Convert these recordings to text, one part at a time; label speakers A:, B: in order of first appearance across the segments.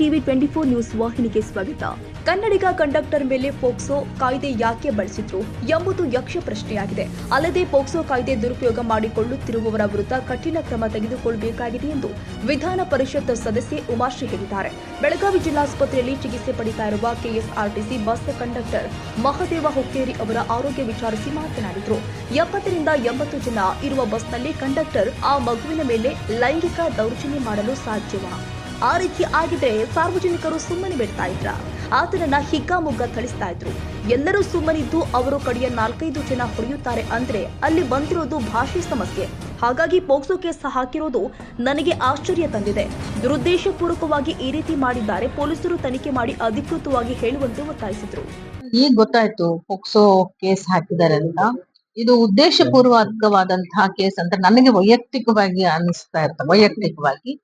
A: TV 24 news ವಾಹಿನಿಗೆ ಸ್ವಾಗತ. ಕನ್ನಡಿಗ conductor ಮೇಲೆ ಪೋಕ್ಸೋ ಕಾಯ್ದೆ ಯಾಕೆ ಬಳಸಿದ್ರು ಎಂಬುದು ಯಕ್ಷ ಪ್ರಶ್ನೆಯಾಗಿದೆ. ಅಲ್ಲದೆ ಪೋಕ್ಸೋ ಕಾಯ್ದೆ ದುರುಪಯೋಗ ಮಾಡಿಕೊಳ್ಳುತ್ತಿರುವವರ ವಿರುದ್ಧ ಕಠಿಣ ಕ್ರಮ ತೆಗೆದುಕೊಳ್ಳಬೇಕಾಗಿದೆ ಎಂದು ವಿಧಾನ ಪರಿಷತ್ ಸದಸ್ಯೆ ಉಮಾಶ್ರೀ ಹೇಳಿದ್ದಾರೆ. ಬೆಳಗಾವಿ ಜಿಲ್ಲಾಸ್ಪತ್ರೆಯಲ್ಲಿ ಚಿಕಿತ್ಸೆ ಪಡೆಯುತ್ತಾ ಇರುವ KSRTC bus conductor Mahadeva Hukkeri ಅವರ ಆರೋಗ್ಯ ವಿಚಾರಿಸಿ ಮಾತನಾಡಿದರು. 70 ರಿಂದ 80 ಜನ ಇರುವ ಬಸ್ನಲ್ಲಿ ಕಂಡಕ್ಟರ್ ಆ ಮಗುವಿನ ಮೇಲೆ ಲೈಂಗಿಕ ದೌರ್ಜನ್ಯ ಮಾಡಲು ಸಾಧ್ಯವಾ? ಆ ರೀತಿ ಆಗಿದ್ರೆ ಸಾರ್ವಜನಿಕರು ಸುಮ್ಮನೆ ಬಿಡ್ತಾ ಇದ್ರ? ಆತನನ್ನ ಹಿಗ್ಗಾಮುಗ್ಗ ಥಳಿಸ್ತಾ ಇದ್ರು. ಎಲ್ಲರೂ ಸುಮ್ಮನಿದ್ದು ಅವರು ಕಡೆಯ 4-5 ಜನ ಹೊಡೆಯುತ್ತಾರೆ ಅಂದ್ರೆ ಅಲ್ಲಿ ಬಂದಿರೋದು ಭಾಷೆ ಸಮಸ್ಯೆ. ಹಾಗಾಗಿ ಪೋಕ್ಸೋ ಕೇಸ್ ಹಾಕಿರೋದು ನನಗೆ ಆಶ್ಚರ್ಯ ತಂದಿದೆ. ದುರುದ್ದೇಶಪೂರ್ವಕವಾಗಿ ಈ ರೀತಿ ಮಾಡಿದ್ದಾರೆ. ಪೊಲೀಸರು ತನಿಖೆ ಮಾಡಿ ಅಧಿಕೃತವಾಗಿ ಹೇಳುವಂತೆ ಒತ್ತಾಯಿಸಿದ್ರು.
B: ಈಗ ಗೊತ್ತಾಯ್ತು ಪೋಕ್ಸೋ ಕೇಸ್ ಹಾಕಿದ್ದಾರೆ ಅಂತ. ಇದು ಉದ್ದೇಶಪೂರ್ವಕವಾದಂತಹ ಕೇಸ್ ಅಂತ ನನಗೆ ವೈಯಕ್ತಿಕವಾಗಿ ಅನಿಸ್ತಾ ಇರ್ತದೆ. ವೈಯಕ್ತಿಕವಾಗಿ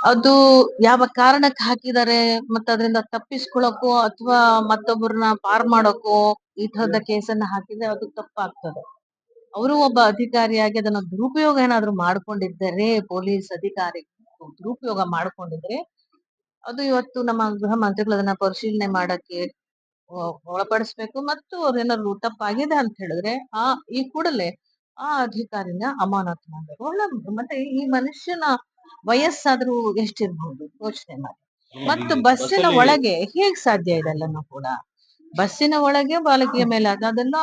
B: ಅದು ಯಾವ ಕಾರಣಕ್ಕೆ ಹಾಕಿದ್ದಾರೆ ಮತ್ತೆ ಅದರಿಂದ ತಪ್ಪಿಸ್ಕೊಳಕ್ಕೋ ಅಥವಾ ಮತ್ತೊಬ್ಬರನ್ನ ಪಾರ್ ಮಾಡೋಕೋ ಈ ತರದ ಕೇಸನ್ನ ಹಾಕಿದ್ರೆ ಅದು ತಪ್ಪಾಗ್ತದೆ. ಅವರು ಒಬ್ಬ ಅಧಿಕಾರಿಯಾಗಿ ಅದನ್ನ ದುರುಪಯೋಗ ಏನಾದ್ರು ಮಾಡ್ಕೊಂಡಿದ್ದರೆ, ಪೊಲೀಸ್ ಅಧಿಕಾರಿ ದುರುಪಯೋಗ ಮಾಡ್ಕೊಂಡಿದ್ರೆ ಅದು ಇವತ್ತು ನಮ್ಮ ಗೃಹ ಮಂತ್ರಿಗಳು ಅದನ್ನ ಪರಿಶೀಲನೆ ಮಾಡಕ್ಕೆ ಒಳಪಡಿಸ್ಬೇಕು. ಮತ್ತು ಅವ್ರೇನಾದ್ರು ತಪ್ಪಾಗಿದೆ ಅಂತ ಹೇಳಿದ್ರೆ ಈ ಕೂಡಲೇ ಆ ಅಧಿಕಾರಿನ ಅಮಾನತು ಮಾಡ್ಬೇಕು. ಮತ್ತೆ ಈ ಮನುಷ್ಯನ ವಯಸ್ಸಾದ್ರೂ ಎಷ್ಟಿರ್ಬಹುದು ಯೋಚನೆ ಮಾಡಿ. ಮತ್ತು ಬಸ್ಸಿನ ಒಳಗೆ ಹೇಗ್ ಸಾಧ್ಯ ಇದೆಲ್ಲನೂ ಕೂಡ? ಬಸ್ಸಿನ ಒಳಗೆ ಬಾಲಕಿಯ ಮೇಲೆ ಅದೆಲ್ಲ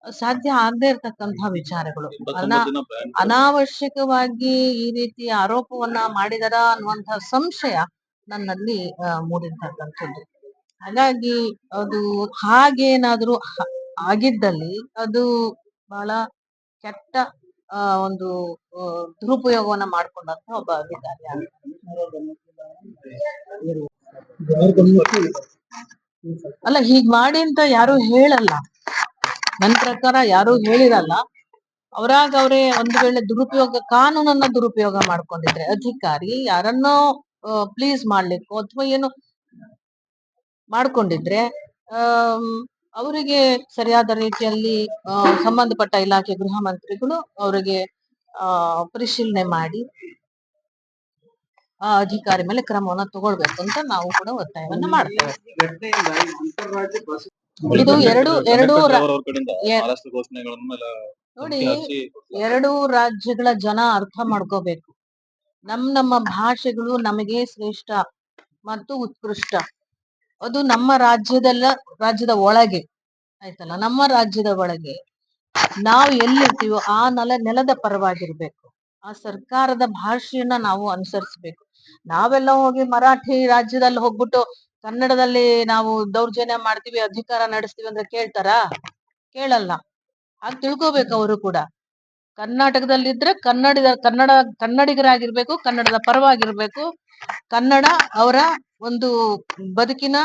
B: ಸಾಧ್ಯ ಆಗದೆ ಇರ್ತಕ್ಕಂತಹ ವಿಚಾರಗಳು. ಅನಾವಶ್ಯಕವಾಗಿ ಈ ರೀತಿಯ ಆರೋಪವನ್ನ ಮಾಡಿದಾರ ಅನ್ನುವಂತಹ ಸಂಶಯ ನನ್ನಲ್ಲಿ ಮೂಡಿರ್ತಕ್ಕಂಥದ್ದು. ಹಾಗಾಗಿ ಅದು ಹಾಗೇನಾದ್ರೂ ಆಗಿದ್ದಲ್ಲಿ ಅದು ಬಹಳ ಕೆಟ್ಟ ಒಂದು ದುರುಪಯೋಗವನ್ನ ಮಾಡ್ಕೊಂಡಂತ ಒಬ್ಬ ಅಧಿಕಾರಿ. ಅಲ್ಲ, ಹೀಗ್ ಮಾಡಿ ಅಂತ ಯಾರು ಹೇಳಲ್ಲ, ನನ್ ಪ್ರಕಾರ ಯಾರು ಹೇಳಿರಲ್ಲ. ಅವರಾಗ ಅವರೇ ಒಂದು ವೇಳೆ ಕಾನೂನನ್ನ ದುರುಪಯೋಗ ಮಾಡ್ಕೊಂಡಿದ್ರೆ, ಅಧಿಕಾರಿ ಯಾರನ್ನೋ ಪ್ಲೀಸ್ ಮಾಡ್ಲಿಕ್ಕೋ ಅಥವಾ ಏನು ಮಾಡ್ಕೊಂಡಿದ್ರೆ ಅವರಿಗೆ ಸರಿಯಾದ ರೀತಿಯಲ್ಲಿ ಸಂಬಂಧಪಟ್ಟ ಇಲಾಖೆ ಗೃಹ ಮಂತ್ರಿಗಳು ಅವರಿಗೆ ಪರಿಶೀಲನೆ ಮಾಡಿ ಆ ಅಧಿಕಾರಿ ಮೇಲೆ ಕ್ರಮವನ್ನ ತಗೊಳ್ಬೇಕು ಅಂತ ನಾವು ಕೂಡ ಒತ್ತಾಯವನ್ನ ಮಾಡ್ತೇವೆ. ಇದು ನೋಡಿ, 2 ರಾಜ್ಯಗಳ ಜನ ಅರ್ಥ ಮಾಡ್ಕೋಬೇಕು. ನಮ್ಮ ಭಾಷೆಗಳು ನಮಗೆ ಶ್ರೇಷ್ಠ ಮತ್ತು ಉತ್ಕೃಷ್ಟ. ಅದು ನಮ್ಮ ರಾಜ್ಯದ ಒಳಗೆ ಆಯ್ತಲ್ಲ. ನಮ್ಮ ರಾಜ್ಯದ ಒಳಗೆ ನಾವು ಎಲ್ಲಿರ್ತೀವೋ ಆ ನೆಲದ ಪರವಾಗಿರ್ಬೇಕು. ಆ ಸರ್ಕಾರದ ಭಾಷೆಯನ್ನ ನಾವು ಅನುಸರಿಸ್ಬೇಕು. ನಾವೆಲ್ಲ ಹೋಗಿ ಮರಾಠಿ ರಾಜ್ಯದಲ್ಲಿ ಹೋಗ್ಬಿಟ್ಟು ಕನ್ನಡದಲ್ಲಿ ನಾವು ದೌರ್ಜನ್ಯ ಮಾಡ್ತೀವಿ, ಅಧಿಕಾರ ನಡೆಸ್ತೀವಿ ಅಂದ್ರೆ ಕೇಳಲ್ಲ. ಆಗ ತಿಳ್ಕೋಬೇಕು ಅವರು ಕೂಡ. ಕರ್ನಾಟಕದಲ್ಲಿದ್ರೆ ಕನ್ನಡಿಗರಾಗಿರ್ಬೇಕು, ಕನ್ನಡದ ಪರವಾಗಿರ್ಬೇಕು. ಕನ್ನಡ ಅವರ ಒಂದು ಬದುಕಿನ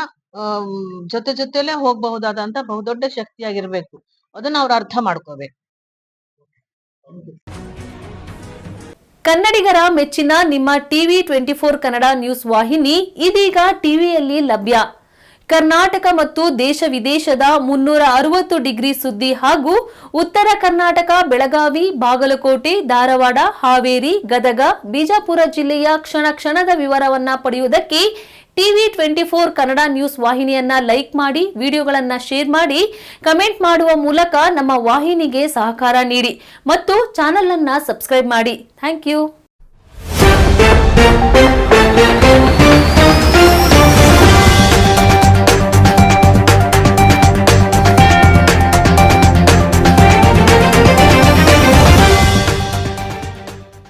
B: ಜೊತೆಲೇ ಹೋಗಬಹುದಾದಂತ ಬಹುದೊಡ್ಡ ಶಕ್ತಿಯಾಗಿರ್ಬೇಕು. ಅದನ್ನ ಅವ್ರು ಅರ್ಥ ಮಾಡ್ಕೋಬೇಕು.
A: ಕನ್ನಡಿಗರ ಮೆಚ್ಚಿನ ನಿಮ್ಮ ಟಿವಿ 24 ಕನ್ನಡ ನ್ಯೂಸ್ ವಾಹಿನಿ ಇದೀಗ ಟಿವಿಯಲ್ಲಿ ಲಭ್ಯ. ಕರ್ನಾಟಕ ಮತ್ತು ದೇಶ ವಿದೇಶದ 360 ಡಿಗ್ರಿ ಸುದ್ದಿ ಹಾಗೂ ಉತ್ತರ ಕರ್ನಾಟಕ, ಬೆಳಗಾವಿ, ಬಾಗಲಕೋಟೆ, ಧಾರವಾಡ, ಹಾವೇರಿ, ಗದಗ, ಬಿಜಾಪುರ ಜಿಲ್ಲೆಯ ಕ್ಷಣ ಕ್ಷಣದ ವಿವರವನ್ನ ಪಡೆಯುವುದಕ್ಕೆ ಟಿವಿ 24 ಕನ್ನಡ ನ್ಯೂಸ್ ವಾಹಿನಿಯನ್ನ ಲೈಕ್ ಮಾಡಿ, ವಿಡಿಯೋಗಳನ್ನ ಶೇರ್ ಮಾಡಿ, ಕಮೆಂಟ್ ಮಾಡುವ ಮೂಲಕ ನಮ್ಮ ವಾಹಿನಿಗೆ ಸಹಕಾರ ನೀಡಿ ಮತ್ತು ಚಾನೆಲ್ ಅನ್ನ ಸಬ್ಸ್ಕ್ರೈಬ್ ಮಾಡಿ. Thank you.